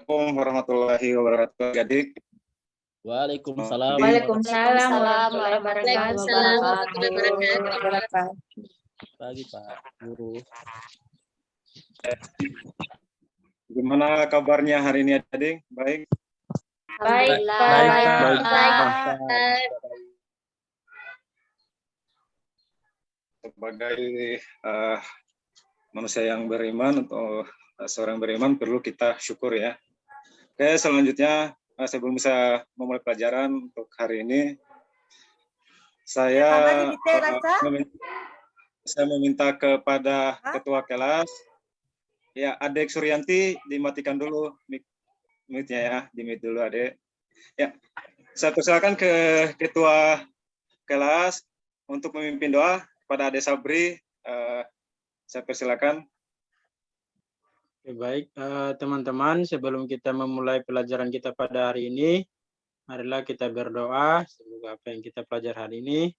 Assalamualaikum warahmatullahi wabarakatuh. Adik. Waalaikumsalam. Waalaikumsalam warahmatullahi Waalaikumsalam warahmatullahi wabarakatuh. Pagi Pak Guru. Gimana kabarnya hari ini, Adik? Baik. Baik, Baik, Pak. Sebagai manusia yang beriman atau seorang beriman perlu kita syukur ya. Oke, selanjutnya sebelum bisa memulai pelajaran untuk hari ini, saya meminta kepada ketua kelas, ya Adik Suryanti dimatikan dulu mic-nya ya, di-mute dulu Adik. Ya, saya persilakan ke ketua kelas untuk memimpin doa kepada Adik Sabri. Saya persilakan. Baik, teman-teman, sebelum kita memulai pelajaran kita pada hari ini, marilah kita berdoa. Semoga apa yang kita pelajari hari ini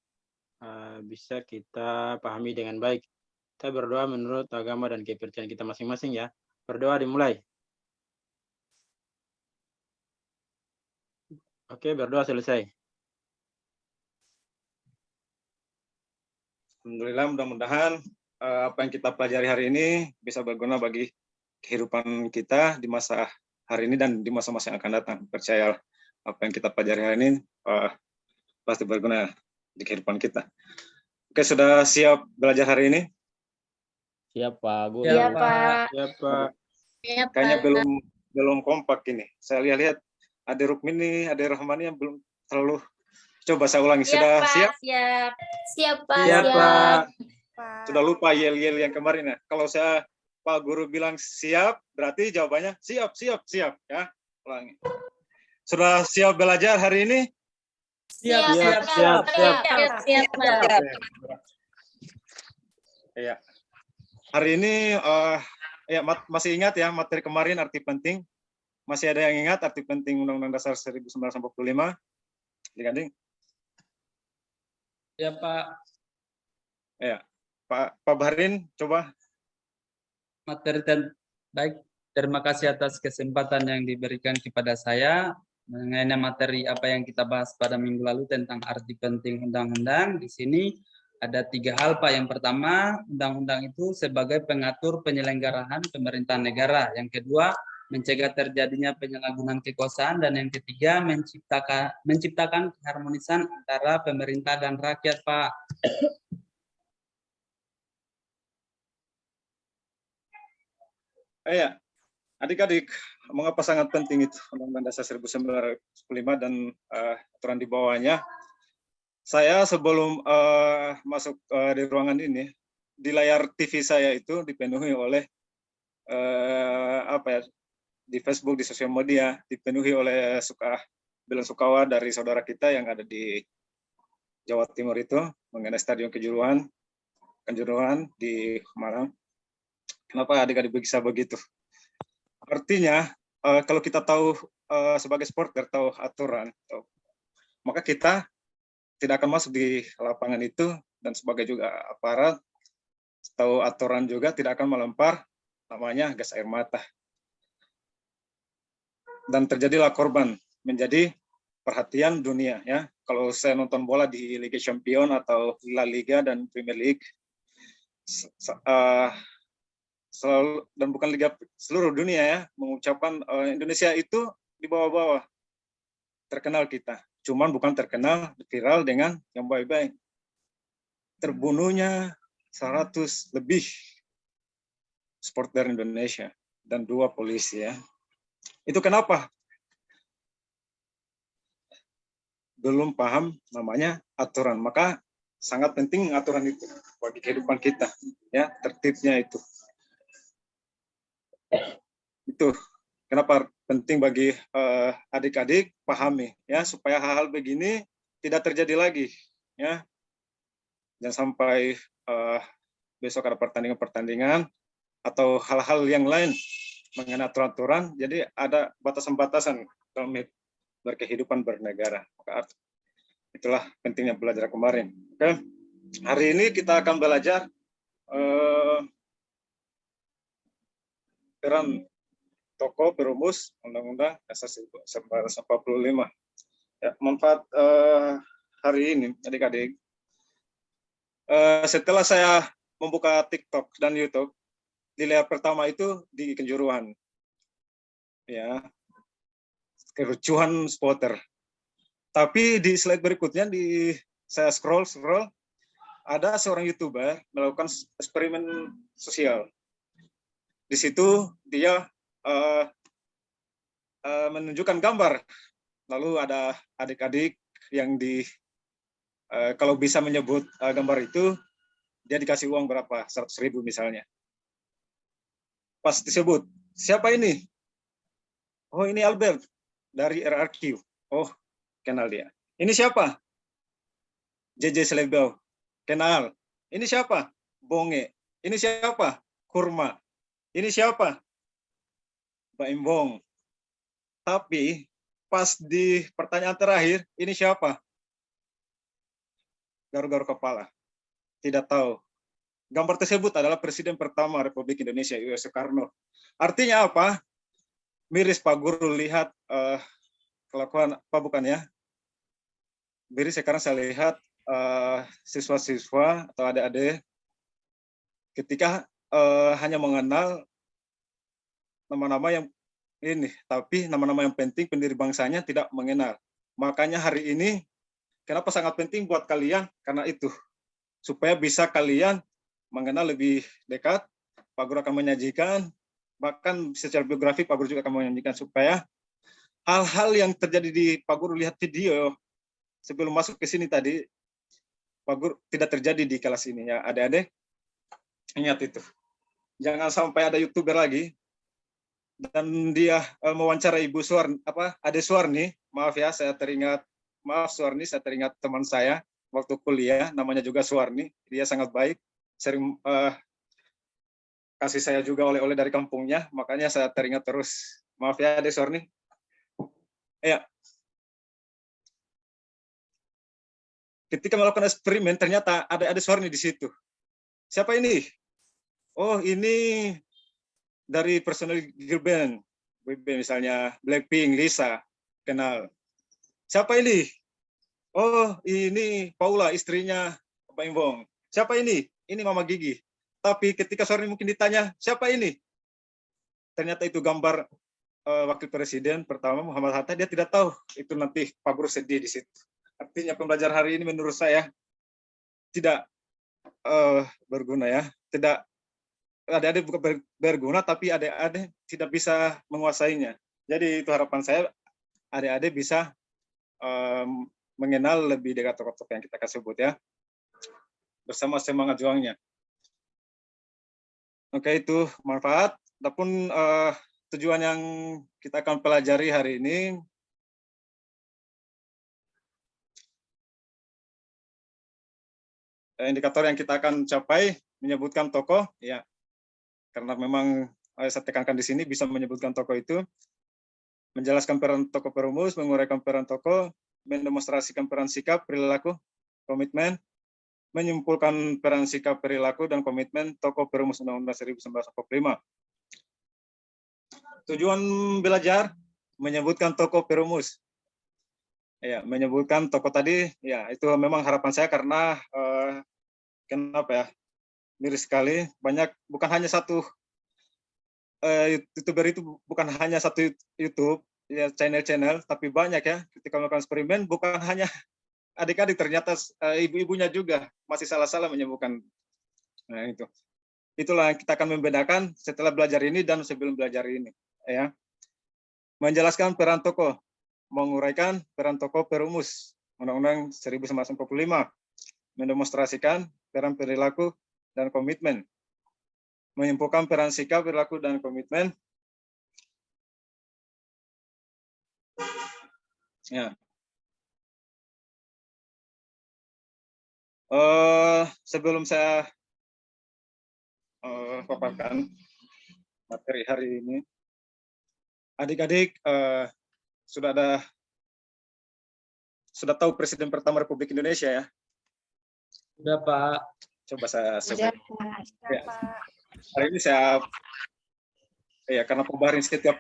bisa kita pahami dengan baik. Kita berdoa menurut agama dan kepercayaan kita masing-masing ya. Berdoa dimulai. Oke, berdoa selesai. Alhamdulillah, mudah-mudahan apa yang kita pelajari hari ini bisa berguna bagi kehidupan kita di masa hari ini dan di masa-masa yang akan datang. Percaya apa yang kita pelajari hari ini pasti berguna di kehidupan kita. Oke, sudah siap belajar hari ini? Siap Pak Guru. Iya, Pak. Ya, Pak. Kayaknya belum kompak ini. Saya lihat ada Rukmini, ada Rahmani yang belum terlalu. Coba saya ulangi. Sudah siap? Siap. Siap, Pak. Siap, Pak. Sudah lupa yel-yel yang kemarin ya. Kalau saya Pak Guru bilang siap, berarti jawabannya siap ya. Ulangi. Sudah siap belajar hari ini? Siap. Iya. Hari ini ya masih ingat ya materi kemarin arti penting? Masih ada yang ingat arti penting Undang-Undang Dasar 1945? Diganding? Ya, Pak. Ya. Pak Bahrin, coba. Baik, terima kasih atas kesempatan yang diberikan kepada saya mengenai materi apa yang kita bahas pada minggu lalu tentang arti penting undang-undang. Di sini ada 3 hal, Pak. Yang pertama, undang-undang itu sebagai pengatur penyelenggaraan pemerintahan negara. Yang kedua, mencegah terjadinya penyalahgunaan kekuasaan, dan yang ketiga, menciptakan keharmonisan antara pemerintah dan rakyat, Pak. Ya, adik-adik, mengapa sangat penting itu Undang-Undang Dasar 1945 dan aturan di bawahnya? Saya sebelum masuk di ruangan ini, di layar TV saya itu dipenuhi oleh di Facebook, di sosial media, dipenuhi oleh bela sungkawa dari saudara kita yang ada di Jawa Timur itu mengenai Stadion Kanjuruhan di Malang. Kenapa adik-adik bisa begitu? Artinya, kalau kita tahu sebagai supporter, tahu aturan, maka kita tidak akan masuk di lapangan itu, dan sebagai juga aparat, tahu aturan juga tidak akan melempar namanya gas air mata. Dan terjadilah korban, menjadi perhatian dunia. Ya. Kalau saya nonton bola di Liga Champions atau La Liga dan Premier League, selalu, dan bukan liga seluruh dunia ya, mengucapkan Indonesia itu di bawah-bawah. Terkenal kita, cuman bukan terkenal viral dengan yang baik-baik. Terbunuhnya 100 lebih supporter Indonesia dan 2 polisi ya. Itu kenapa? Belum paham namanya aturan. Maka sangat penting aturan itu bagi kehidupan kita ya, tertibnya itu. Itu kenapa penting bagi adik-adik pahami ya, supaya hal-hal begini tidak terjadi lagi ya. Jangan sampai besok ada pertandingan atau hal-hal yang lain mengenai aturan-aturan, jadi ada batasan-batasan dalam berkehidupan bernegara. Maka itulah pentingnya belajar kemarin. Oke. Hari ini kita akan belajar peran tokoh perumus Undang-Undang Dasar 1945. Ya, manfaat hari ini, adik-adik, setelah saya membuka TikTok dan YouTube, di layar pertama itu di Kanjuruhan, ya, kericuhan supporter. Tapi di slide berikutnya saya scroll, ada seorang YouTuber melakukan eksperimen sosial. Di situ dia menunjukkan gambar, lalu ada adik-adik yang kalau bisa menyebut gambar itu, dia dikasih uang berapa, 100.000 misalnya. Pas disebut, siapa ini? Oh, ini Albert dari RRQ. Oh, kenal dia. Ini siapa? JJ Selebau. Kenal. Ini siapa? Bonge. Ini siapa? Kurma. Ini siapa? Mbak Imbong. Tapi pas di pertanyaan terakhir, ini siapa? Garu-garu kepala. Tidak tahu. Gambar tersebut adalah Presiden pertama Republik Indonesia, U.S. Soekarno. Artinya apa? Miris Pak Guru lihat kelakuan apa bukan ya? Miris sekarang saya lihat siswa-siswa atau adik-adik ketika hanya mengenal nama-nama yang ini, tapi nama-nama yang penting pendiri bangsanya tidak mengenal. Makanya hari ini kenapa sangat penting buat kalian? Karena itu supaya bisa kalian mengenal lebih dekat. Pak Guru akan menyajikan, bahkan secara biografi Pak Guru juga akan menyajikan supaya hal-hal yang terjadi di Pak Guru lihat video sebelum masuk ke sini tadi, Pak Guru tidak terjadi di kelas ini ya. Adik-adik ingat itu. Jangan sampai ada YouTuber lagi dan dia mewawancara Ibu Suwarni, Ade Suwarni. Maaf ya, saya teringat teman saya waktu kuliah, namanya juga Suwarni. Dia sangat baik, sering kasih saya juga oleh-oleh dari kampungnya, makanya saya teringat terus. Maaf ya, Ade Suwarni. Ya. Ketika melakukan eksperimen, ternyata ada Ade Suwarni di situ. Siapa ini? Oh, ini dari personel girl band, misalnya Blackpink, Lisa, kenal. Siapa ini? Oh, ini Paula, istrinya Pak Imbong. Siapa ini? Ini Mama Gigi. Tapi ketika sore mungkin ditanya, siapa ini? Ternyata itu gambar Wakil Presiden pertama Muhammad Hatta, dia tidak tahu. Itu nanti Pak Guru sedih di situ. Artinya pembelajaran hari ini menurut saya tidak berguna ya. Tidak, adik-adik bukan berguna, tapi adik-adik tidak bisa menguasainya. Jadi itu harapan saya, adik-adik bisa mengenal lebih dekat tokoh-tokoh yang kita akan sebut ya. Bersama semangat juangnya. Oke, itu manfaat. Adapun tujuan yang kita akan pelajari hari ini, indikator yang kita akan capai menyebutkan tokoh, ya, karena memang saya tekankan di sini bisa menyebutkan tokoh itu, menjelaskan peran tokoh perumus, menguraikan peran tokoh, mendemonstrasikan peran sikap, perilaku, komitmen, menyimpulkan peran sikap, perilaku, dan komitmen tokoh perumus Undang-Undang 1945. Tujuan belajar menyebutkan tokoh perumus. Ya, menyebutkan tokoh tadi, ya itu memang harapan saya karena kenapa ya, miris sekali, banyak, bukan hanya satu YouTuber itu, bukan hanya satu YouTube, ya channel-channel, tapi banyak ya, ketika melakukan eksperimen, bukan hanya adik-adik, ternyata ibu-ibunya juga masih salah-salah menyebutkan. Nah itu. Itulah yang kita akan membedakan setelah belajar ini dan sebelum belajar ini. Ya. Menjelaskan peran tokoh, menguraikan peran tokoh perumus Undang-Undang 1945, mendemonstrasikan peran perilaku dan komitmen, menyimpulkan peran sikap, perilaku, dan komitmen. Ya. Sebelum saya paparkan materi hari ini, adik-adik sudah tahu Presiden pertama Republik Indonesia ya? Sudah, Pak. Coba saya Sudah, sebut. Pak. Ya. Hari ini saya Ya, karena Pak Bahrin setiap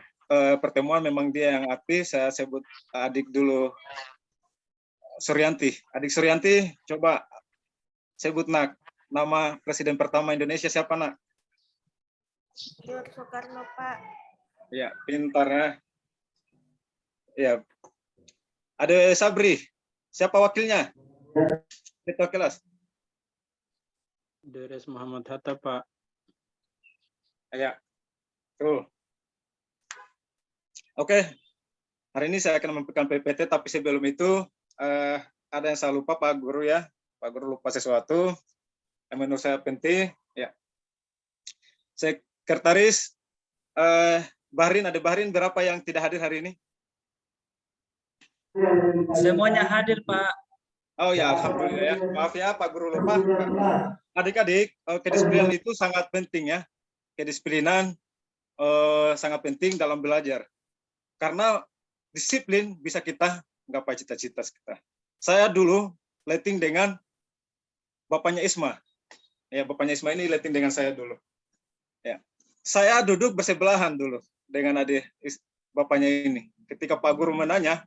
pertemuan memang dia yang aktif, saya sebut adik dulu Suryanti. Adik Suryanti, coba sebut nak nama Presiden pertama Indonesia siapa nak? Soekarno, Pak. Ya, pintar ya. Ya. Ada Sabri. Siapa wakilnya? Ketua kelas. Deres Muhammad Hatta, Pak. Ya. Tuh. Oke. Hari ini saya akan memberikan PPT, tapi sebelum itu ada yang saya lupa Pak Guru ya. Pak Guru lupa sesuatu yang menurut saya penting. Ya. Sekretaris Bahrin, ada Bahrin berapa yang tidak hadir hari ini? Semuanya hadir, Pak. Oh ya, alhamdulillah ya. Maaf ya Pak Guru lupa. Adik-adik, kedisiplinan itu sangat penting ya. Kedisiplinan sangat penting dalam belajar. Karena disiplin bisa kita gapai cita-cita kita. Saya dulu letting dengan bapaknya Isma. Ya, bapaknya Isma ini letting dengan saya dulu. Ya. Saya duduk bersebelahan dulu dengan adik bapaknya ini. Ketika Pak Guru menanya,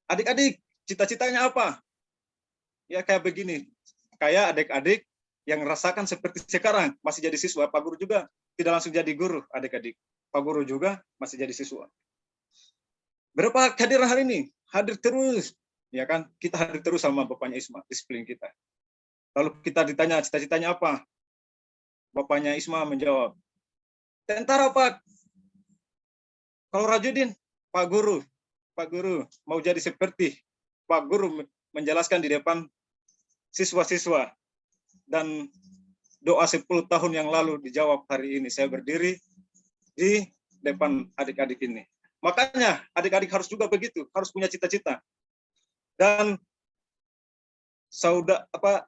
adik-adik, cita-citanya apa? Ya kayak begini. Kayak adik-adik yang rasakan seperti sekarang masih jadi siswa. Pak Guru juga tidak langsung jadi guru, adik-adik. Pak Guru juga masih jadi siswa. Berapa kehadiran hari ini? Hadir terus. Ya kan? Kita hadir terus sama bapaknya Isma, disiplin kita. Lalu kita ditanya cita-citanya apa? Bapaknya Isma menjawab, tentara Pak. Kalau Rajudin, Pak Guru mau jadi seperti Pak Guru menjelaskan di depan siswa-siswa, dan doa 10 tahun yang lalu dijawab hari ini. Saya berdiri di depan adik-adik ini. Makanya adik-adik harus juga begitu, harus punya cita-cita. Dan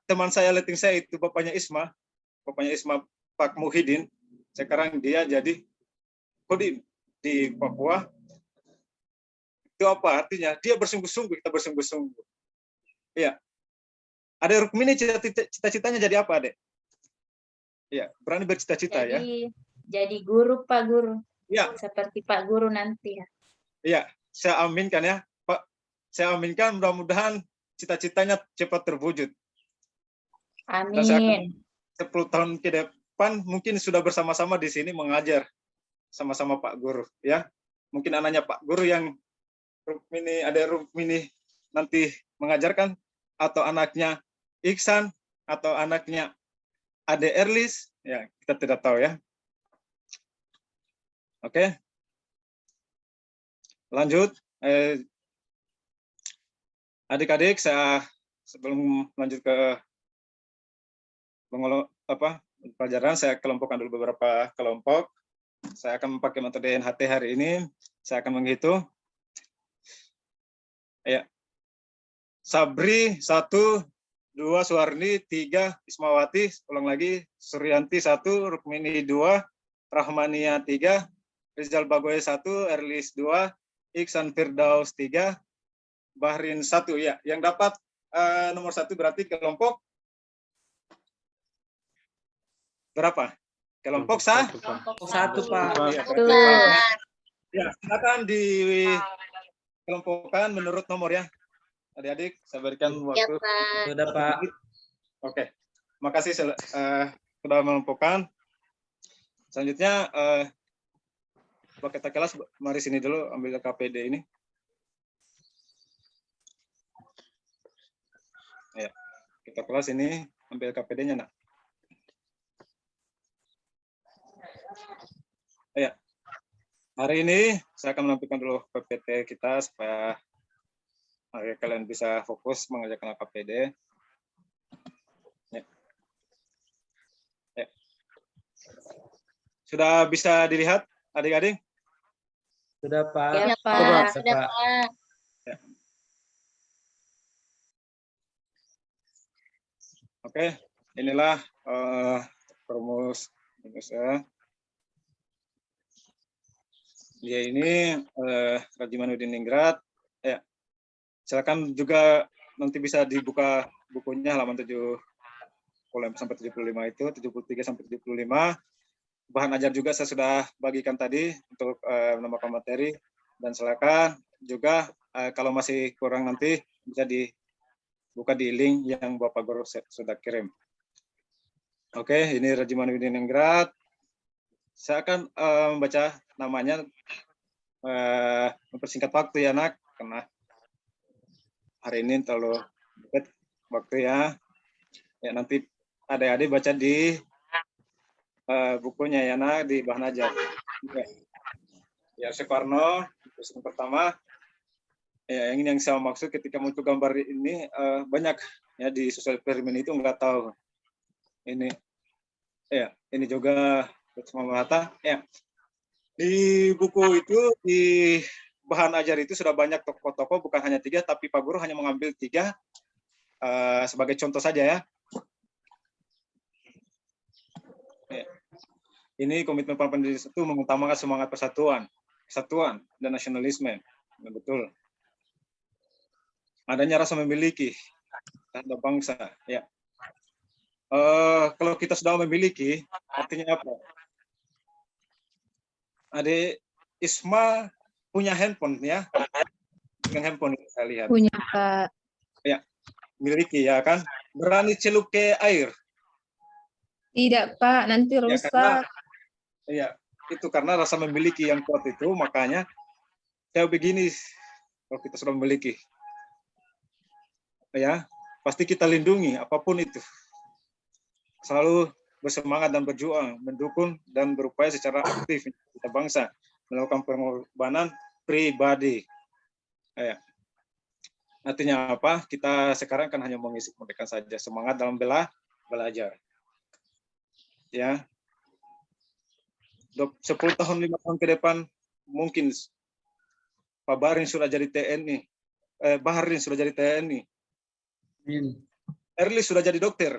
teman saya letting saya itu bapaknya Isma Pak Muhyiddin, sekarang dia jadi kodim di Papua. Itu apa artinya? Dia bersungguh-sungguh, kita bersungguh-sungguh. Iya. Ada Rukmini cita-citanya jadi apa, Adek? Iya, berani bercita-cita ya. Jadi guru, Pak Guru. Iya. Seperti Pak Guru nanti ya. Iya, saya aminkan ya, Pak. Saya aminkan mudah-mudahan cita-citanya cepat terwujud. Amin. 10 tahun ke depan mungkin sudah bersama-sama di sini mengajar sama-sama Pak Guru ya. Mungkin anaknya Pak Guru yang Rukmini nanti mengajarkan, atau anaknya Iksan, atau anaknya Ade Erlis, ya kita tidak tahu ya. Oke. Lanjut, adik-adik, saya sebelum lanjut ke pelajaran, saya kelompokkan dulu beberapa kelompok. Saya akan memakai metode NHT hari ini. Saya akan menghitung. Ya. Sabri 1, 2, Suwarni 3, Ismawati, ulang lagi, Suryanti 1, Rukmini 2, Rahmania 3, Rizal Bagoye 1, Erlis 2, Iksan Firdaus 3, Bahrin 1 ya. Yang dapat nomor 1 berarti kelompok berapa? Kelompok Satu, Pak. Ya, silakan dikelompokkan menurut nomor ya. Adik-adik, saya berikan waktu. Ya, Pak. Sudah, Pak. Oke. Makasih sudah mengelompokkan. Selanjutnya kita kelas, mari sini dulu ambil KPD ini. Ya, kita kelas ini ambil KPD-nya, nak. Ya. Hari ini saya akan menampilkan dulu PPT kita supaya kalian bisa fokus mengerjakan KPD. Ya. Ya. Sudah bisa dilihat adik-adik? Sudah, Pak. Ya, Pak. Sudah, Pak. Ya. Oke, inilah rumus Indonesia. Dia ini Rajimanuddin Ningrat. Ya. Silakan juga nanti bisa dibuka bukunya halaman 70 sampai 75 itu, 73 sampai 75. bahan ajar juga saya sudah bagikan tadi untuk menambahkan materi, dan silakan juga kalau masih kurang nanti bisa dibuka di link yang Bapak Guru sudah kirim. Oke, ini Rajiman Widiningrat. Saya akan membaca namanya, mempersingkat waktu ya nak, karena hari ini terlalu dekat waktu ya. Ya nanti adik-adik baca di bukunya ya nak, di bahan ajar. Ya Soekarno, yang pertama. Ya, yang saya maksud ketika muncul gambar ini banyak ya di sosial eksperimen itu nggak tahu. Ini juga Soekarno Hatta. Ya, di buku itu di bahan ajar itu sudah banyak tokoh-tokoh, bukan hanya 3, tapi Pak Guru hanya mengambil 3 sebagai contoh saja ya. Ini komitmen para pendiri itu mengutamakan semangat persatuan, kesatuan dan nasionalisme. Nah, betul. Adanya rasa memiliki terhadap bangsa. Ya. Kalau kita sudah memiliki, artinya apa? Adik Isma punya handphone ya, dengan handphone saya lihat. Punya, Pak. Ya, miliki ya kan. Berani celup ke air. Tidak, Pak. Nanti Ya, rusak. itu karena rasa memiliki yang kuat itu, makanya saya begini, kalau kita sudah memiliki, ya pasti kita lindungi apapun itu. Selalu bersemangat dan berjuang, mendukung dan berupaya secara aktif kita bangsa melakukan pengorbanan pribadi. Artinya apa? Kita sekarang kan hanya mengisi kemerdekaan saja, semangat dalam belajar. Ya, 10 tahun 5 tahun ke depan mungkin Pak Barin sudah jadi TNI, Baharin sudah jadi TNI, Erli sudah jadi dokter.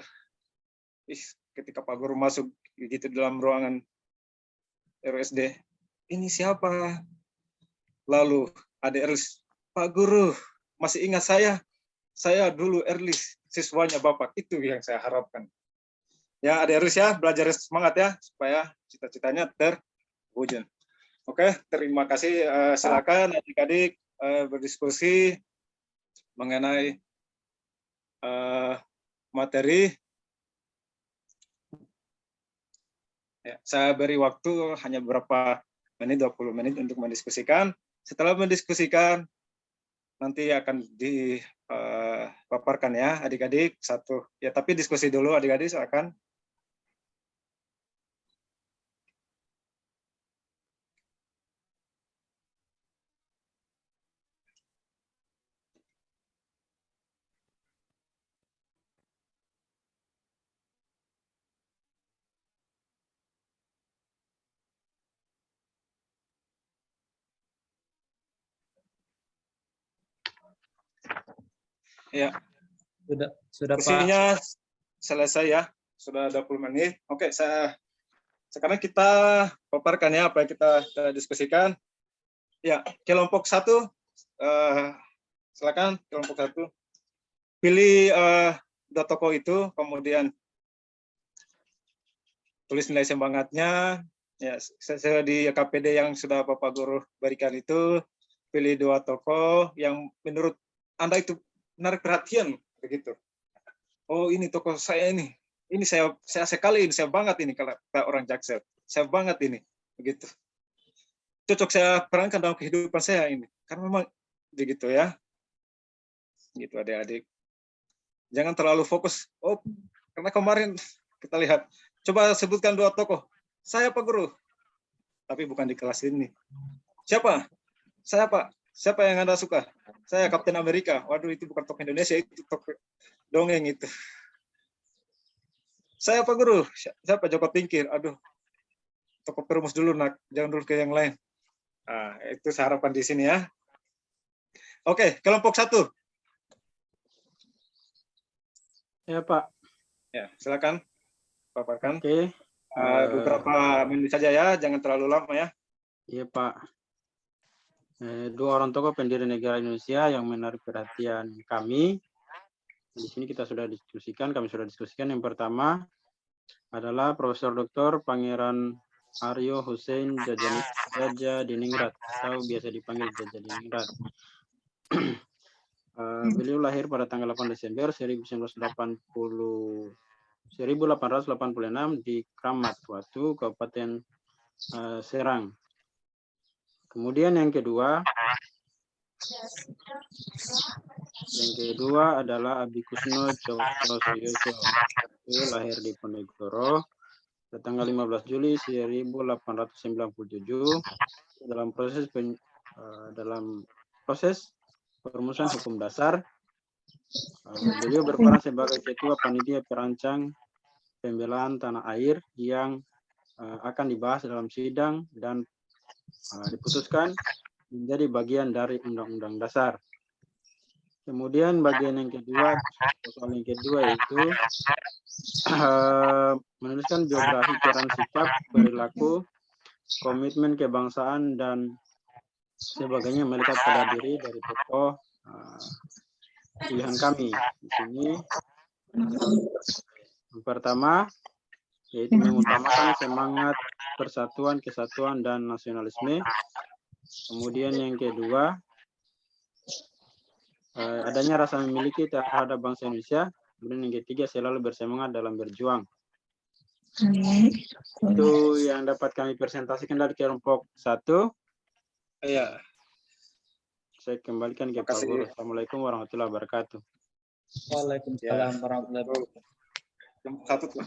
Ketika Pak Guru masuk gitu dalam ruangan RSD, ini siapa? Lalu ada Erlis, Pak Guru masih ingat saya dulu Erlis, siswanya Bapak. Itu yang saya harapkan. Ya, ada Erlis ya, belajar semangat ya, supaya cita-citanya terwujud. Oke, terima kasih. Silakan adik-adik berdiskusi mengenai materi. Ya, saya beri waktu hanya beberapa menit, 20 menit untuk mendiskusikan. Setelah mendiskusikan, nanti akan dipaparkan ya adik-adik satu. Ya, tapi diskusi dulu adik-adik, silakan. Ya, Sudah Pak. diskusinya selesai ya, sudah 20 menit. Oke, sekarang kita paparkan ya apa yang kita diskusikan. Ya, kelompok 1, silakan kelompok 1. Pilih 2 tokoh itu, kemudian tulis nilai semangatnya. Ya, sesuai di KPD yang sudah Bapak Guru berikan itu, pilih 2 tokoh yang menurut Anda itu menarik perhatian begitu. Oh, ini tokoh saya ini saya sekali ini, saya banget ini kalau orang Jaksel. Saya banget ini begitu. Cocok saya perankan dalam kehidupan saya ini. Karena memang begitu ya. Gitu adik-adik. Jangan terlalu fokus. Oh, karena kemarin kita lihat. Coba sebutkan 2 tokoh. Saya Pak Guru. Tapi bukan di kelas ini. Siapa? Saya Pak. Siapa yang Anda suka? Saya Kapten Amerika. Waduh, itu bukan tokoh Indonesia, itu tokoh dongeng itu. Saya Pak Guru. Siapa? Joko Tingkir. Aduh, tokoh perumus dulu nak. Jangan dulu ke yang lain. Nah, itu harapan di sini ya. Oke, kelompok 1. Ya Pak. Ya, silakan paparkan. Oke. Beberapa menit saja ya, jangan terlalu lama ya. Iya Pak. 2 orang tokoh pendiri negara Indonesia yang menarik perhatian kami. Di sini kami sudah diskusikan. Yang pertama adalah Profesor Dr. Pangeran Aryo Hussein Jajadiningrat atau biasa dipanggil Jajadiningrat. Beliau lahir pada tanggal 8 Desember 1886 di Kramat Watu, Kabupaten Serang. Kemudian yang kedua adalah Abi Kusno Cokro Suyoso. Beliau lahir di Ponegoro pada tanggal 15 Juli 1897 dalam proses perumusan hukum dasar. Beliau berperan sebagai ketua panitia perancang pembelaan tanah air yang akan dibahas dalam sidang dan diputuskan menjadi bagian dari Undang-Undang Dasar. Kemudian bagian yang kedua, soal yang kedua yaitu menuliskan biografi peran sikap, perilaku, komitmen kebangsaan dan sebagainya melekat pada diri dari tokoh pilihan kami. Di sini yang pertama yaitu mengutamakan semangat persatuan, kesatuan, dan nasionalisme. Kemudian yang kedua, adanya rasa memiliki terhadap bangsa Indonesia. Kemudian yang ketiga, selalu bersemangat dalam berjuang. Itu yang dapat kami presentasikan dari kelompok 1. Ya, Saya kembalikan ke Pak Guru. Assalamualaikum warahmatullahi wabarakatuh. Waalaikumsalam warahmatullahi wabarakatuh. kelompok 1 tuh.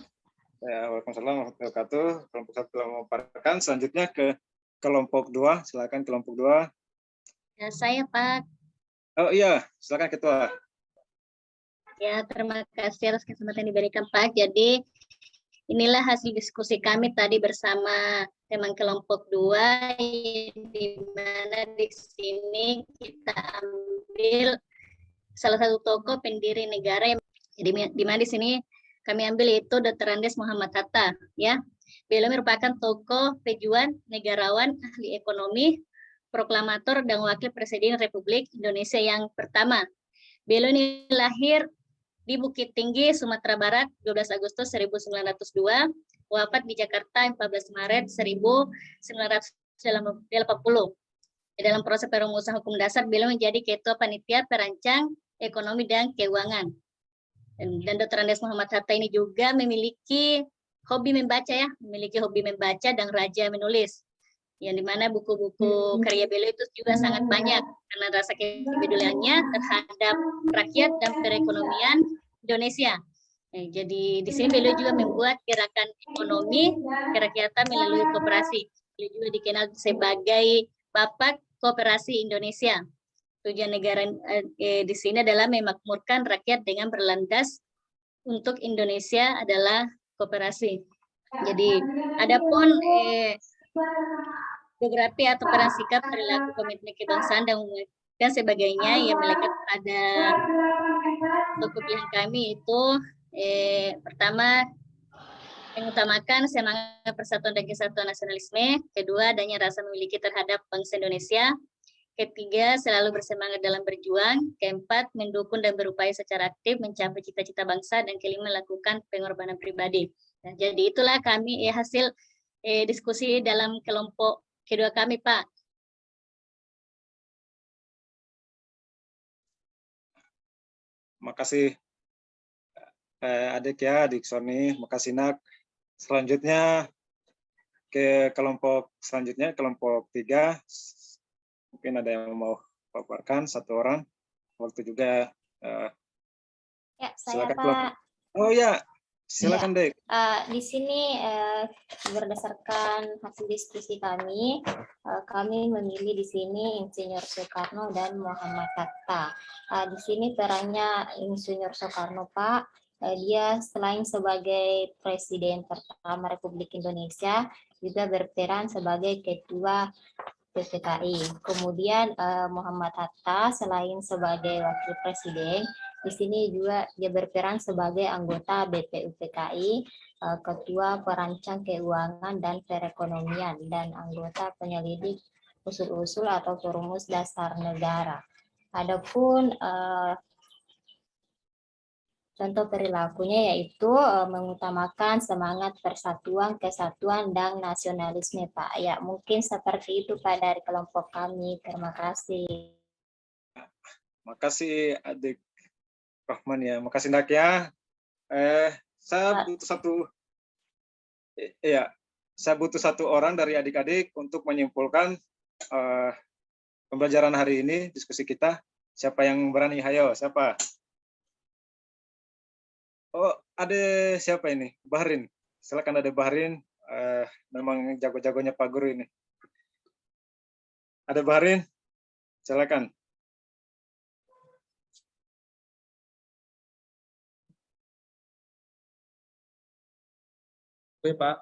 Ya, waalaikumsalam warahmatullahi wabarakatuh. Kelompok 1 telah memaparkan. Selanjutnya ke kelompok 2. Silakan kelompok 2. Ya, saya Pak. Oh iya, silakan ketua. Ya, terima kasih atas kesempatan yang diberikan Pak. Jadi inilah hasil diskusi kami tadi bersama teman kelompok 2, di mana di sini kita ambil salah satu tokoh pendiri negara. Jadi di mana di sini kami ambil itu Dr. Andes Muhammad Hatta, ya. Beliau merupakan tokoh pejuang, negarawan, ahli ekonomi, proklamator dan wakil presiden Republik Indonesia yang pertama. Beliau ini lahir di Bukit Tinggi, Sumatera Barat, 12 Agustus 1902, wafat di Jakarta 14 Maret 1980. Dalam proses perumusan hukum dasar, beliau menjadi ketua panitia perancang ekonomi dan keuangan. Dan Dr. Andes Muhammad Hatta ini juga memiliki hobi membaca, ya, memiliki hobi membaca dan rajin menulis. Yang dimana buku-buku karya beliau itu juga sangat banyak karena rasa kepeduliannya terhadap rakyat dan perekonomian Indonesia. Jadi di sini beliau juga membuat gerakan ekonomi kerakyatan melalui koperasi. Beliau juga dikenal sebagai Bapak Koperasi Indonesia. Tujuan negara di sini adalah memakmurkan rakyat dengan berlandas untuk Indonesia adalah koperasi. Jadi adapun biografi atau peran sikap, perilaku, komitmen kebangsaan dan sebagainya yang melekat pada tokoh pilihan kami itu pertama mengutamakan semangat persatuan dan kesatuan nasionalisme, kedua adanya rasa memiliki terhadap bangsa Indonesia, ketiga selalu bersemangat dalam berjuang, keempat mendukung dan berupaya secara aktif mencapai cita-cita bangsa, dan kelima melakukan pengorbanan pribadi. Nah, jadi itulah kami hasil diskusi dalam kelompok kedua kami, Pak. Makasih adik ya, adik Sony. Makasih Nak. Selanjutnya ke kelompok selanjutnya, kelompok 3. Mungkin ada yang mau paparkan satu orang. Waktu juga. Ya, saya Silakan, Pak. kelompok. Oh ya, silakan Dek. Di sini berdasarkan hasil diskusi kami memilih di sini Insinyur Soekarno dan Muhammad Hatta. Di sini perannya Insinyur Soekarno, Pak. Dia selain sebagai Presiden pertama Republik Indonesia, juga berperan sebagai Ketua PPKI. Kemudian Muhammad Hatta selain sebagai Wakil Presiden, di sini juga dia berperan sebagai anggota BPUPKI, Ketua Perancang Keuangan dan Perekonomian, dan anggota penyelidik usul-usul atau perumus dasar negara. Adapun Contoh perilakunya yaitu mengutamakan semangat persatuan, kesatuan, dan nasionalisme, Pak. Ya, mungkin seperti itu, Pak, dari kelompok kami. Terima kasih. Makasih adik Rahman ya. Makasih Ndak ya. Saya butuh saya butuh satu orang dari adik-adik untuk menyimpulkan pembelajaran hari ini, diskusi kita. Siapa yang berani? Hayo, siapa? Oh, ada siapa ini? Bahrin. Silakan, ada Bahrin. Memang jago-jagonya Pak Guru ini. Ada Bahrin? Silakan. Oke, Pak.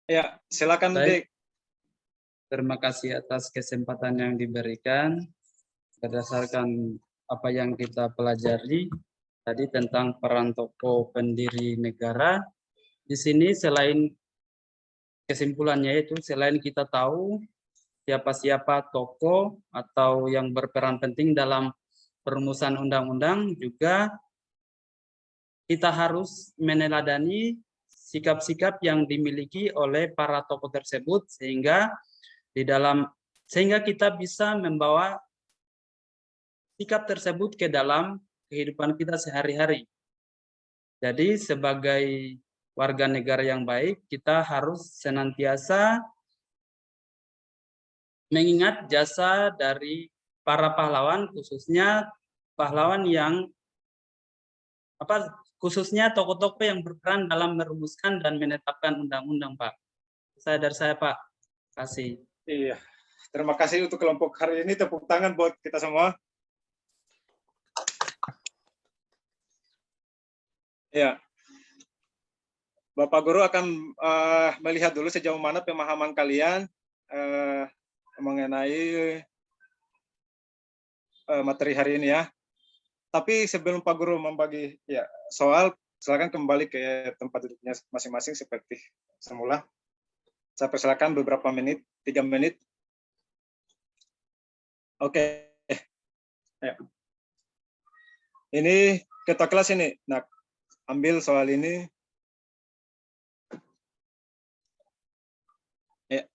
Ya, silakan, Baik. Dik. Terima kasih atas kesempatan yang diberikan. Berdasarkan apa yang kita pelajari tadi tentang peran tokoh pendiri negara, di sini selain kesimpulannya itu, selain kita tahu siapa-siapa tokoh atau yang berperan penting dalam perumusan undang-undang, juga kita harus meneladani sikap-sikap yang dimiliki oleh para tokoh tersebut sehingga kita bisa membawa sikap tersebut ke dalam kehidupan kita sehari-hari. Jadi sebagai warga negara yang baik, kita harus senantiasa mengingat jasa dari para pahlawan, khususnya pahlawan yang khususnya tokoh-tokoh yang berperan dalam merumuskan dan menetapkan undang-undang, Pak. Dari saya, Pak. Terima kasih. Iya. Terima kasih untuk kelompok hari ini. Tepuk tangan buat kita semua. Ya, Bapak Guru akan melihat dulu sejauh mana pemahaman kalian mengenai materi hari ini ya. Tapi sebelum Pak Guru membagi ya soal, silakan kembali ke tempat duduknya masing-masing seperti semula. Saya persilakan beberapa menit, 3 menit. Oke. Ya. Ini ketua kelas ini. Nah, ambil soal ini. Ya.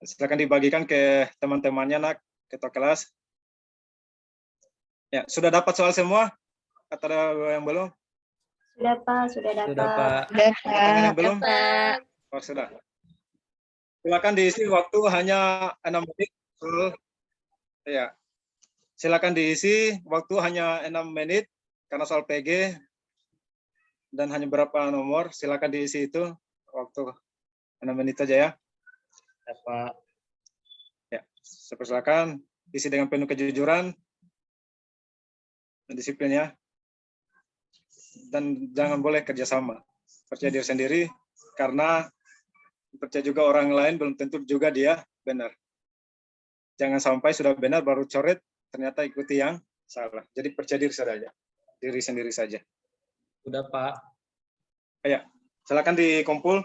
Silakan dibagikan ke teman-temannya, Nak, ketua kelas. Ya, sudah dapat soal semua? Atau ada yang belum? Sudah, Pak. Sudah dapat. Sudah, Pak. Sudah, Tangan yang Pak. belum? Pak. Oh, sudah. Silakan diisi waktu hanya 6 menit. Ya. Silakan diisi waktu hanya 6 menit karena soal PG dan hanya berapa nomor. Silakan diisi itu waktu 6 menit saja ya. Ya, Pak. Ya, saya persilakan isi dengan penuh kejujuran dan disiplin ya. Dan jangan boleh kerjasama. Percaya diri sendiri, karena percaya juga orang lain belum tentu juga dia benar. Jangan sampai sudah benar baru coret, ternyata ikuti yang salah. Jadi percaya diri sendiri saja. Sudah, Pak. Ya, silakan dikumpul.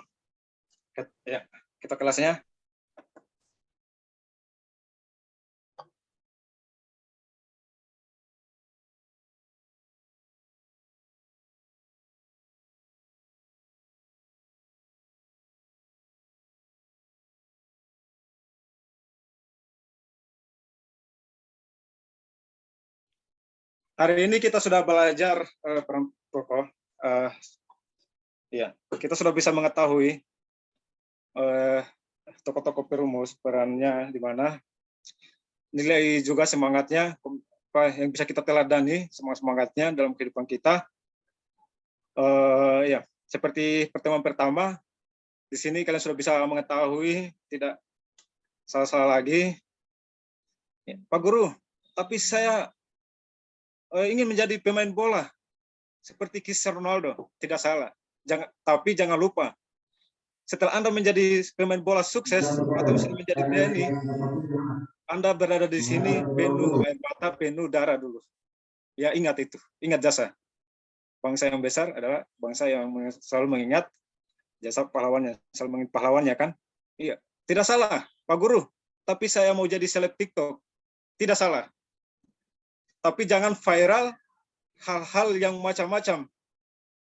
Ya, kita kelasnya. Hari ini kita sudah belajar peran tokoh. Ya, kita sudah bisa mengetahui tokoh-tokoh perumus perannya di mana, nilai juga semangatnya, apa yang bisa kita teladani semangatnya dalam kehidupan kita. Ya, seperti pertemuan pertama, di sini kalian sudah bisa mengetahui, tidak salah-salah lagi. Ya, Pak Guru, tapi saya ingin menjadi pemain bola seperti Cristiano Ronaldo. Tidak salah. Tapi jangan lupa, setelah Anda menjadi pemain bola sukses atau sudah menjadi TNI, Anda berada di sini penuh air mata, penuh darah dulu. Ya, ingat itu. Ingat jasa. Bangsa yang besar adalah bangsa yang selalu mengingat jasa pahlawannya. Selalu mengingat pahlawannya kan? Iya. Tidak salah, Pak Guru. Tapi saya mau jadi seleb TikTok. tidak salah. Tapi jangan viral hal-hal yang macam-macam.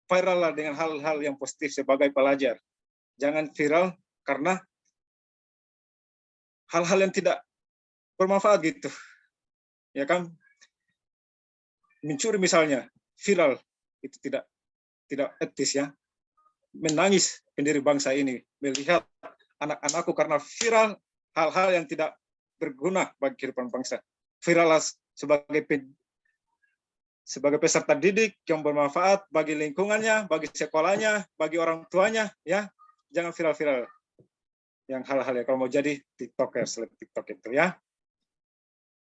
Viral lah dengan hal-hal yang positif sebagai pelajar. Jangan viral karena hal-hal yang tidak bermanfaat gitu. Ya kan? Mencuri misalnya, viral, itu tidak etis ya. Menangis pendiri bangsa ini melihat anak-anakku karena viral hal-hal yang tidak berguna bagi kehidupan bangsa. Viral sebagai peserta didik yang bermanfaat bagi lingkungannya, bagi sekolahnya, bagi orang tuanya, ya. Jangan viral-viral yang hal-hal ya kalau mau jadi TikToker, seleb TikTok itu ya.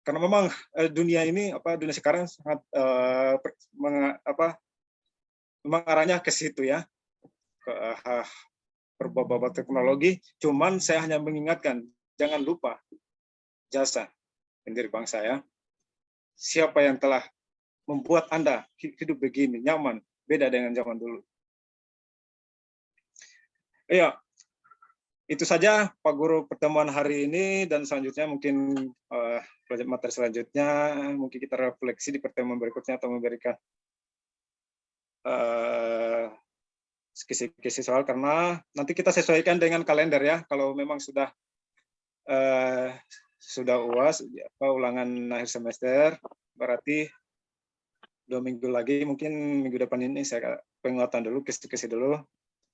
Karena memang dunia ini dunia sekarang sangat memang arahnya ke situ ya, ke berbau-bau teknologi. Cuman saya hanya mengingatkan, jangan lupa jasa pendiri bangsa ya. Siapa yang telah membuat Anda hidup begini nyaman, beda dengan zaman dulu. Iya, itu saja Pak Guru pertemuan hari ini, dan selanjutnya mungkin materi selanjutnya mungkin kita refleksi di pertemuan berikutnya atau memberikan kisi-kisi soal, karena nanti kita sesuaikan dengan kalender ya. Kalau memang sudah UAS ulangan akhir semester, berarti 2 minggu lagi, mungkin minggu depan ini saya penguatan dulu, kisi-kisi dulu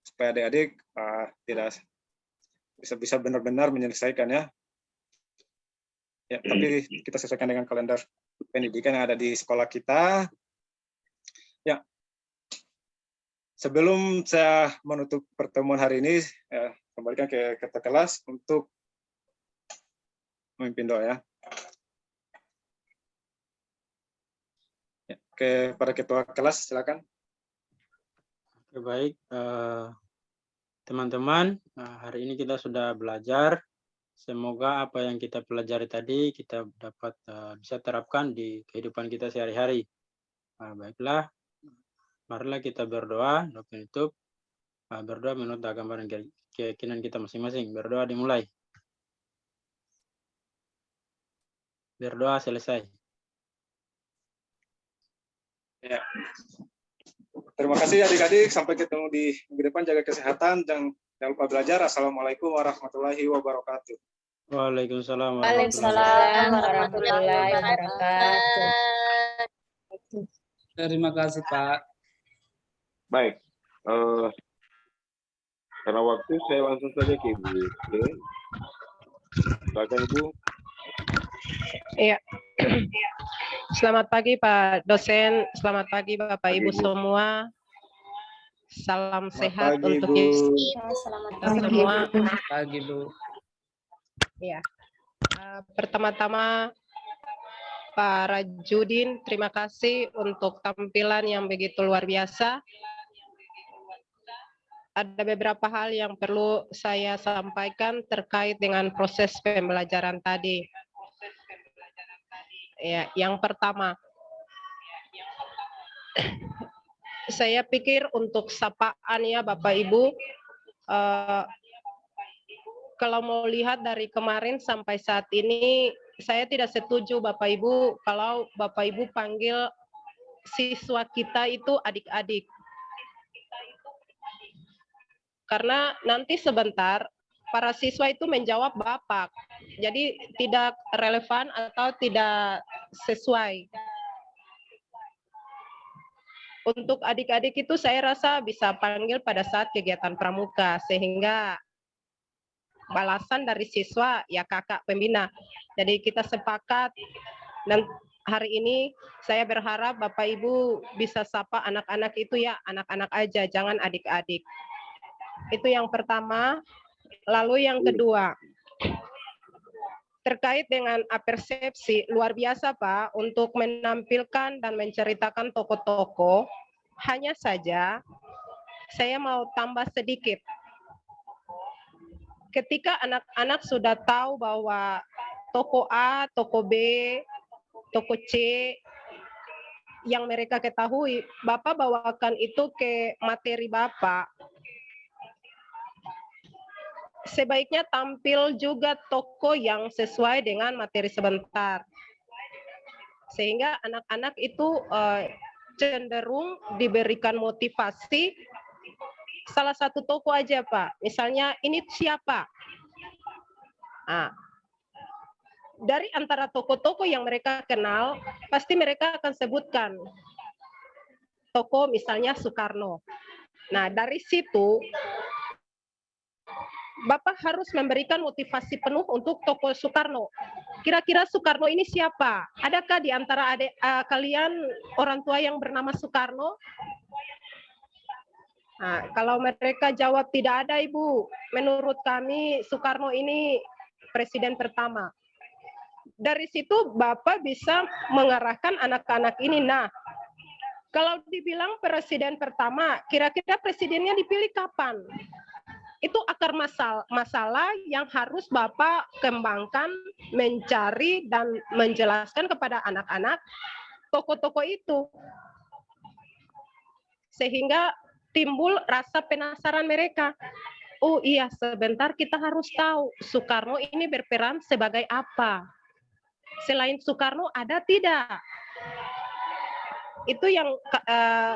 supaya adik-adik tidak bisa benar-benar menyelesaikan ya. Ya, tapi kita sesuaikan dengan kalender pendidikan yang ada di sekolah kita. Ya, sebelum saya menutup pertemuan hari ini, kembalikan ke ketua kelas untuk memimpin doa ya. Ya, para ketua kelas silakan. Oke, baik. Teman-teman, hari ini kita sudah belajar. Semoga apa yang kita pelajari tadi kita dapat bisa terapkan di kehidupan kita sehari-hari. Baiklah, marilah kita berdoa, doa penutup. Berdoa menurut agama dan keyakinan kita masing-masing. Berdoa dimulai. Berdoa selesai. Ya. Terima kasih adik-adik. Sampai ketemu di minggu depan. Jaga kesehatan. Jangan lupa belajar. Assalamualaikum warahmatullahi wabarakatuh. Waalaikumsalam warahmatullahi wabarakatuh. Terima kasih Pak. Baik, karena waktu saya langsung saja ke Ibu. Oke. Silakan Ibu. Iya. Selamat pagi Pak dosen, selamat pagi Bapak Ibu semua. Salam sehat pagi, untuk Bu. Selamat kita semua. Pagi Bu. Ya. Pertama-tama Pak Rajudin, terima kasih untuk tampilan yang begitu luar biasa. Ada beberapa hal yang perlu saya sampaikan terkait dengan proses pembelajaran tadi. Ya, yang pertama, saya pikir untuk sapaan ya Bapak Ibu, kalau mau lihat dari kemarin sampai saat ini, saya tidak setuju Bapak Ibu kalau Bapak Ibu panggil siswa kita itu adik-adik. Karena nanti sebentar para siswa itu menjawab Bapak. Jadi tidak relevan atau tidak sesuai. Untuk adik-adik itu saya rasa bisa panggil pada saat kegiatan pramuka, sehingga balasan dari siswa ya kakak pembina. Jadi kita sepakat, dan hari ini saya berharap Bapak Ibu bisa sapa anak-anak itu ya anak-anak aja, jangan adik-adik. Itu yang pertama. Lalu yang kedua, terkait dengan apersepsi, luar biasa Pak untuk menampilkan dan menceritakan tokoh-tokoh. Hanya saja saya mau tambah sedikit. Ketika anak-anak sudah tahu bahwa toko A, toko B, toko C yang mereka ketahui, Bapak bawakan itu ke materi Bapak. Sebaiknya tampil juga toko yang sesuai dengan materi sebentar. sehingga anak-anak itu cenderung diberikan motivasi. Salah satu tokoh aja Pak, misalnya ini siapa? Nah, dari antara tokoh-tokoh yang mereka kenal, pasti mereka akan sebutkan tokoh misalnya Soekarno. Nah, dari situ Bapak harus memberikan motivasi penuh untuk tokoh Soekarno. Kira-kira Soekarno ini siapa? Adakah di antara kalian orang tua yang bernama Soekarno? Nah, kalau mereka jawab tidak ada Ibu, menurut kami Soekarno ini presiden pertama. Dari situ Bapak bisa mengarahkan anak-anak ini. Nah, kalau dibilang presiden pertama, kira-kira presidennya dipilih kapan? Itu akar masalah yang harus Bapak kembangkan, mencari dan menjelaskan kepada anak-anak tokoh-tokoh itu. Sehingga timbul rasa penasaran mereka. Oh iya, sebentar kita harus tahu Soekarno ini berperan sebagai apa. Selain Soekarno ada tidak? Itu yang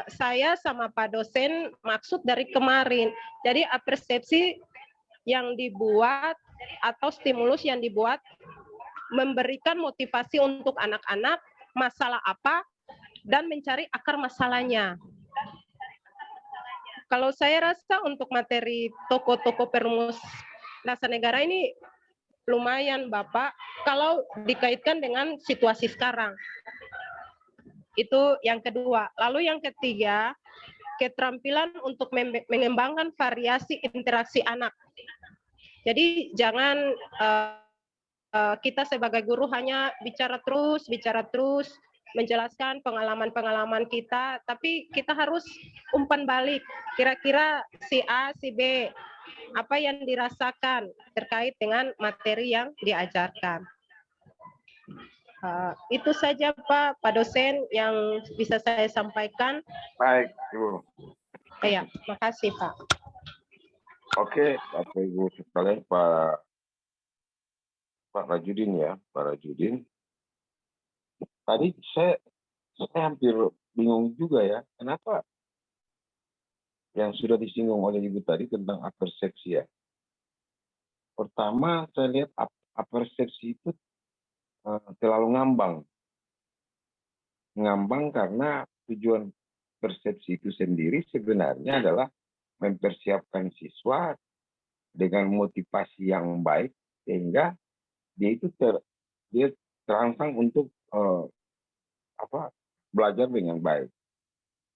saya sama Pak dosen maksud dari kemarin. Jadi persepsi yang dibuat atau stimulus yang dibuat memberikan motivasi untuk anak-anak masalah apa dan mencari akar masalahnya. Kalau saya rasa untuk materi tokoh-tokoh perumus dasar negara ini lumayan Bapak kalau dikaitkan dengan situasi sekarang. Itu yang kedua. Lalu yang ketiga, keterampilan untuk mengembangkan variasi interaksi anak. Jadi jangan kita sebagai guru hanya bicara terus, menjelaskan pengalaman-pengalaman kita, tapi kita harus umpan balik. Kira-kira si A, si B, apa yang dirasakan terkait dengan materi yang diajarkan. Itu saja Pak dosen yang bisa saya sampaikan. Baik, Ibu. Ya, makasih Pak. Oke, Bapak Ibu sekalian, Pak Rajudin ya, Pak Rajudin. Tadi saya hampir bingung juga ya, kenapa yang sudah disinggung oleh Ibu tadi tentang apersepsi ya. Pertama, saya lihat apersepsi itu terlalu ngambang. Ngambang karena tujuan persepsi itu sendiri sebenarnya adalah mempersiapkan siswa dengan motivasi yang baik sehingga dia itu terangsang untuk belajar dengan baik.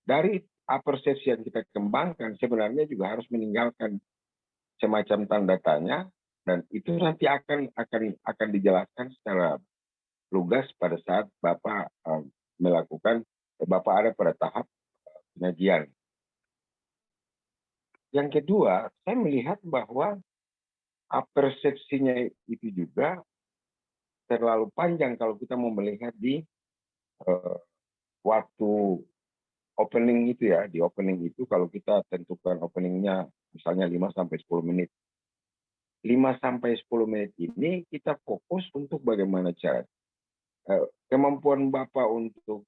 Dari persepsi yang kita kembangkan sebenarnya juga harus meninggalkan semacam tanda tanya dan itu nanti akan dijelaskan secara lugas pada saat Bapak Bapak ada pada tahap pengajian. Yang kedua, saya melihat bahwa persepsinya itu juga terlalu panjang kalau kita mau melihat di waktu opening itu ya. Di opening itu kalau kita tentukan openingnya misalnya 5-10 menit. 5-10 menit ini kita fokus untuk bagaimana cara kemampuan Bapak untuk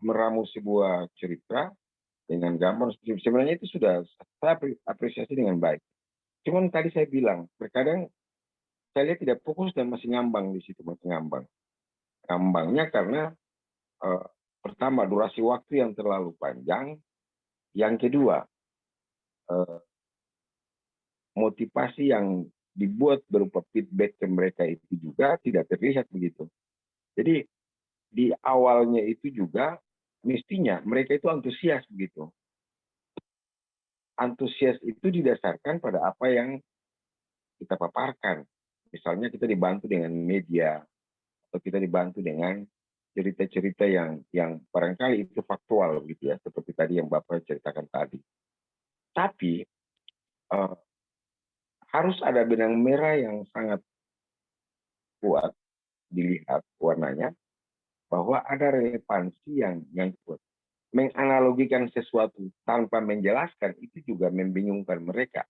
meramu sebuah cerita dengan gambar sebenarnya itu sudah saya apresiasi dengan baik. Cuman tadi saya bilang terkadang saya lihat tidak fokus dan masih ngambang di situ, masih ngambang. Ngambangnya karena pertama durasi waktu yang terlalu panjang, yang kedua motivasi yang dibuat berupa feedback ke mereka itu juga tidak terlihat begitu. Jadi di awalnya itu juga mestinya mereka itu antusias begitu. Antusias itu didasarkan pada apa yang kita paparkan. Misalnya kita dibantu dengan media atau kita dibantu dengan cerita-cerita yang barangkali itu faktual gitu ya, seperti tadi yang Bapak ceritakan tadi. Tapi harus ada benang merah yang sangat kuat dilihat warnanya, bahwa ada relevansi yang kuat. Menganalogikan sesuatu tanpa menjelaskan itu juga membingungkan mereka.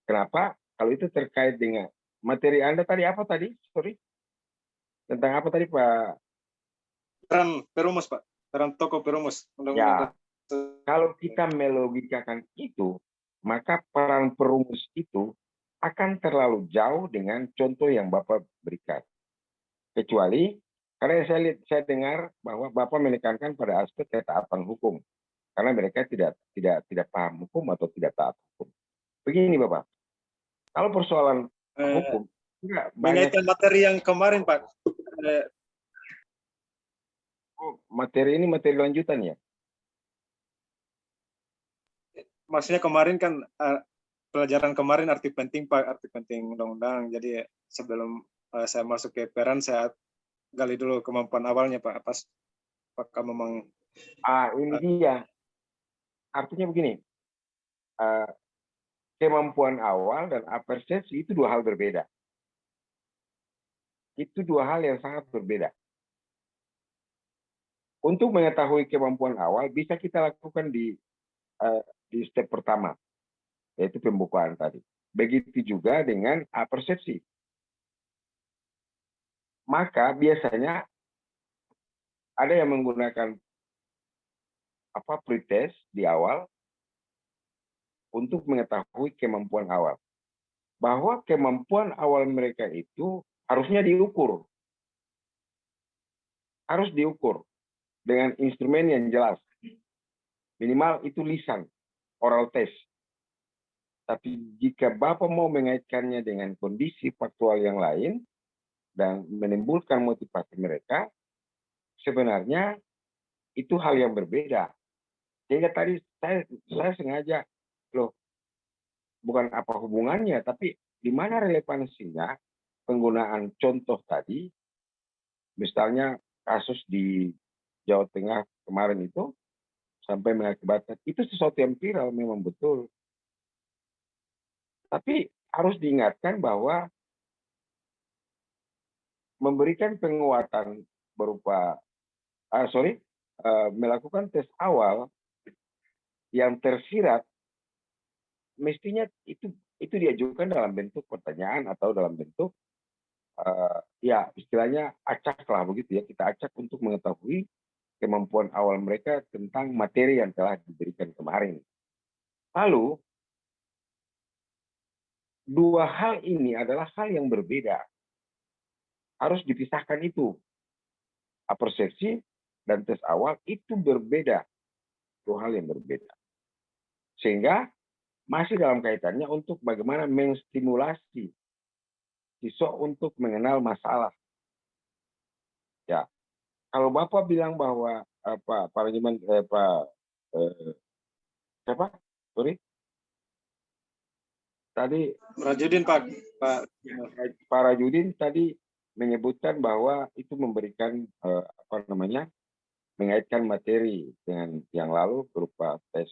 Kenapa? Kalau itu terkait dengan materi Anda tadi apa tadi? Sorry. Tentang apa tadi Pak peran perumus, Pak. Peran tokoh perumus. Ya, kalau kita melogikakan itu, maka peran perumus itu akan terlalu jauh dengan contoh yang Bapak berikan. Kecuali karena saya dengar bahwa Bapak menekankan pada aspek ketaatan hukum, karena mereka tidak paham hukum atau tidak taat hukum. Begini Bapak, kalau persoalan hukum, enggak banyak Mengaitkan materi yang kemarin, Pak. materi ini materi lanjutan ya. Maksudnya kemarin kan pelajaran kemarin arti penting, Pak, arti penting undang-undang. Jadi sebelum saya masuk ke peran, saya gali dulu kemampuan awalnya, Pak. Apakah memang Ini dia. Artinya begini, kemampuan awal dan apersepsi itu dua hal berbeda. Itu dua hal yang sangat berbeda. Untuk mengetahui kemampuan awal bisa kita lakukan di step pertama, yaitu pembukaan tadi. Begitu juga dengan persepsi. Maka biasanya ada yang menggunakan pretest di awal untuk mengetahui kemampuan awal. Bahwa kemampuan awal mereka itu harusnya diukur. Harus diukur dengan instrumen yang jelas. Minimal itu lisan, oral test. Tapi jika Bapak mau mengaitkannya dengan kondisi faktual yang lain dan menimbulkan motivasi mereka, sebenarnya itu hal yang berbeda. Sehingga tadi saya sengaja, bukan apa hubungannya, tapi di mana relevansinya penggunaan contoh tadi, misalnya kasus di Jawa Tengah kemarin itu, sampai mengakibatkan, itu sesuatu yang viral memang betul. Tapi harus diingatkan bahwa memberikan penguatan berupa, melakukan tes awal yang tersirat, mestinya itu diajukan dalam bentuk pertanyaan atau dalam bentuk, ya istilahnya acak lah begitu ya, kita acak untuk mengetahui kemampuan awal mereka tentang materi yang telah diberikan kemarin. Lalu, dua hal ini adalah hal yang berbeda. Harus dipisahkan itu. Persepsi dan tes awal itu berbeda. Dua hal yang berbeda. Sehingga masih dalam kaitannya untuk bagaimana menstimulasi siswa untuk mengenal masalah. Ya, kalau Bapak bilang bahwa tadi Rajudin, Pak. Pak Rajudin tadi menyebutkan bahwa itu memberikan mengaitkan materi dengan yang lalu berupa tes.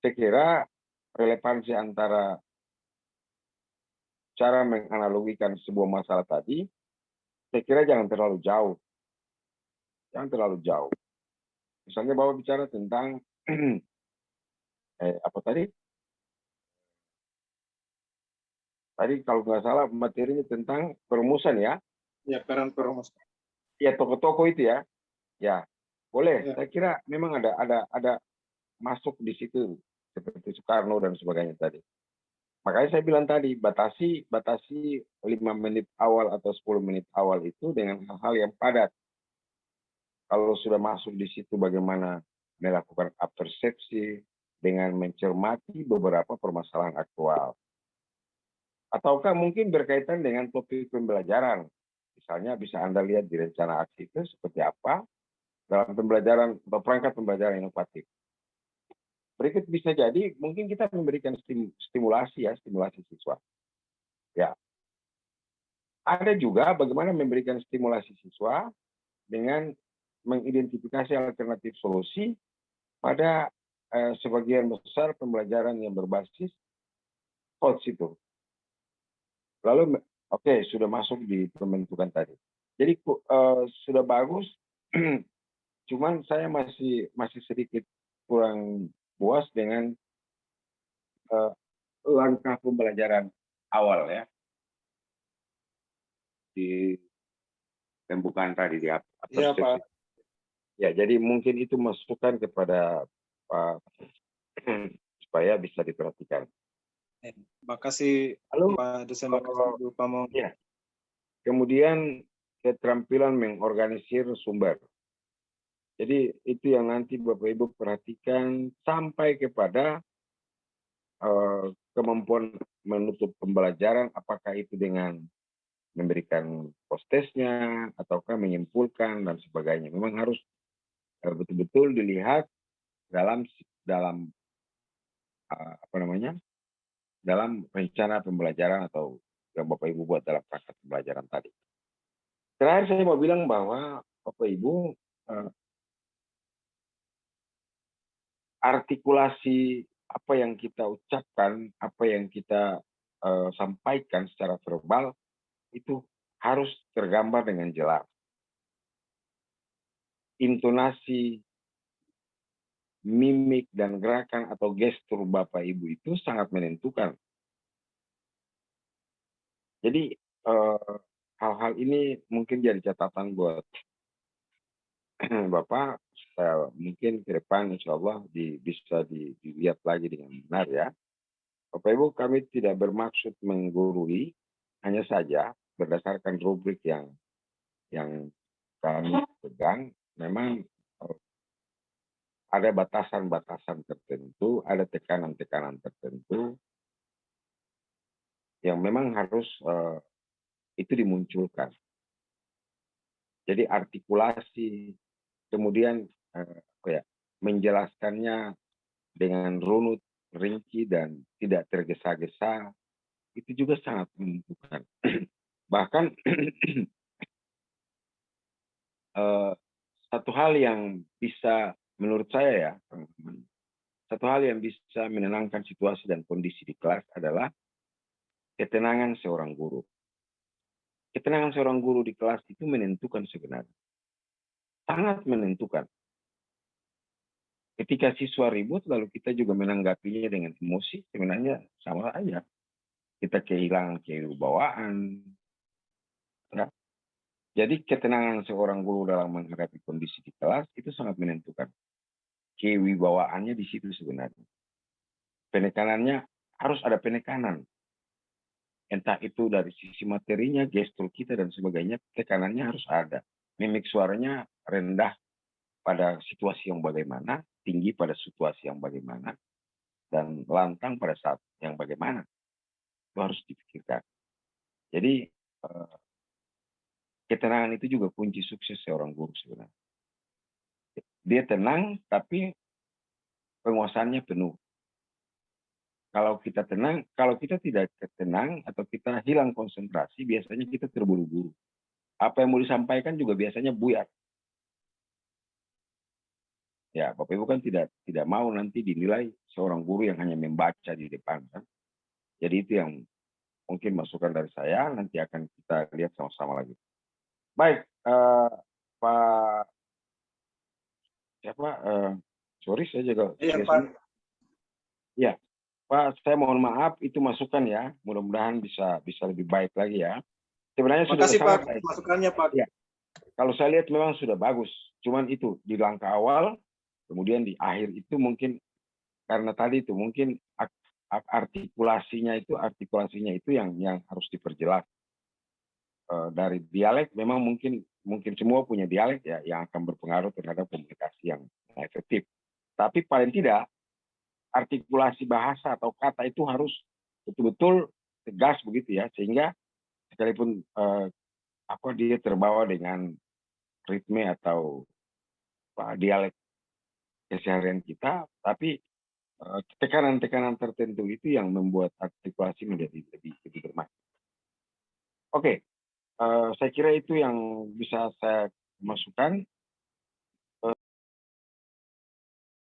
Saya kira relevansi antara cara menganalogikan sebuah masalah tadi, saya kira jangan terlalu jauh. Jangan terlalu jauh. Misalnya Bapak bicara tentang apa tadi? Tadi kalau nggak salah materinya tentang perumusan ya. Ya, peran perumus. Ya, toko-toko itu ya. Ya, boleh. Ya. Saya kira memang ada masuk di situ seperti Soekarno dan sebagainya tadi. Makanya saya bilang tadi batasi 5 menit awal atau 10 menit awal itu dengan hal-hal yang padat. Kalau sudah masuk di situ bagaimana melakukan persepsi dengan mencermati beberapa permasalahan aktual. Ataukah mungkin berkaitan dengan topik pembelajaran. Misalnya bisa Anda lihat di rencana aksi itu seperti apa dalam pembelajaran atau perangkat pembelajaran inovatif. Berikut bisa jadi mungkin kita memberikan stimulasi siswa. Ya. Ada juga bagaimana memberikan stimulasi siswa dengan mengidentifikasi alternatif solusi pada sebagian besar pembelajaran yang berbasis thoughts itu. Lalu, sudah masuk di pembentukan tadi. Jadi sudah bagus, cuman saya masih sedikit kurang puas dengan langkah pembelajaran awal ya di pembukaan tadi di Iya, Pak. Ya, jadi mungkin itu masukan kepada Pak supaya bisa diperhatikan. Terima kasih Lalu, Pak dosen, terima kasih Bu Pamong. ya, kemudian keterampilan mengorganisir sumber. Jadi itu yang nanti Bapak Ibu perhatikan sampai kepada kemampuan menutup pembelajaran, apakah itu dengan memberikan post-testnya ataukah menyimpulkan dan sebagainya. Memang harus betul-betul dilihat dalam dalam rencana pembelajaran atau yang Bapak Ibu buat dalam perangkat pembelajaran tadi. Terakhir saya mau bilang bahwa Bapak Ibu artikulasi apa yang kita ucapkan, apa yang kita sampaikan secara verbal itu harus tergambar dengan jelas. Intonasi, mimik dan gerakan atau gestur Bapak Ibu itu sangat menentukan. Jadi hal-hal ini mungkin jadi catatan buat Bapak. Mungkin ke depan insya Allah bisa dilihat lagi dengan benar ya. Bapak Ibu, kami tidak bermaksud menggurui, hanya saja berdasarkan rubrik yang kami pegang, memang ada batasan-batasan tertentu, ada tekanan-tekanan tertentu yang memang harus itu dimunculkan. Jadi artikulasi, kemudian menjelaskannya dengan runut, rinci, dan tidak tergesa-gesa, itu juga sangat menentukan. Bahkan satu hal yang bisa, menurut saya ya, teman-teman, satu hal yang bisa menenangkan situasi dan kondisi di kelas adalah ketenangan seorang guru. Ketenangan seorang guru di kelas itu menentukan sebenarnya. Sangat menentukan. Ketika siswa ribut, lalu kita juga menanggapinya dengan emosi, sebenarnya sama aja. Kita kehilangan kewibawaan. Ya. Jadi ketenangan seorang guru dalam menghadapi kondisi di kelas itu sangat menentukan. Kewibawaannya di situ sebenarnya. Penekanannya harus ada penekanan. Entah itu dari sisi materinya, gestur kita dan sebagainya, tekanannya harus ada. Mimik suaranya rendah pada situasi yang bagaimana, tinggi pada situasi yang bagaimana, dan lantang pada saat yang bagaimana. Itu harus dipikirkan. Jadi ketenangan itu juga kunci sukses seorang guru sebenarnya. Dia tenang, tapi penguasaannya penuh. Kalau kita tenang, kalau kita tidak tenang atau kita hilang konsentrasi, biasanya kita terburu-buru. Apa yang mau disampaikan juga biasanya buyar. Ya, Bapak Ibu kan tidak mau nanti dinilai seorang guru yang hanya membaca di depan. Kan? Jadi itu yang mungkin masukan dari saya, nanti akan kita lihat sama-sama lagi. Baik, Pak, siapa? Sorry, saya juga. Iya, Pak. Ya, Pak, saya mohon maaf, itu masukan ya. Mudah-mudahan bisa lebih baik lagi ya. Sebenarnya Terima kasih sudah Pak, masukannya Pak. Ya, kalau saya lihat memang sudah bagus. Cuman itu di langkah awal, kemudian di akhir itu mungkin karena tadi itu mungkin artikulasinya itu yang harus diperjelas. Dari dialek memang mungkin semua punya dialek ya yang akan berpengaruh terhadap komunikasi yang efektif. Tapi paling tidak artikulasi bahasa atau kata itu harus betul-betul tegas begitu ya, sehingga sekalipun dia terbawa dengan ritme atau dialek keseharian kita, tapi tekanan-tekanan tertentu itu yang membuat artikulasi menjadi lebih bermakna. Oke, saya kira itu yang bisa saya masukkan.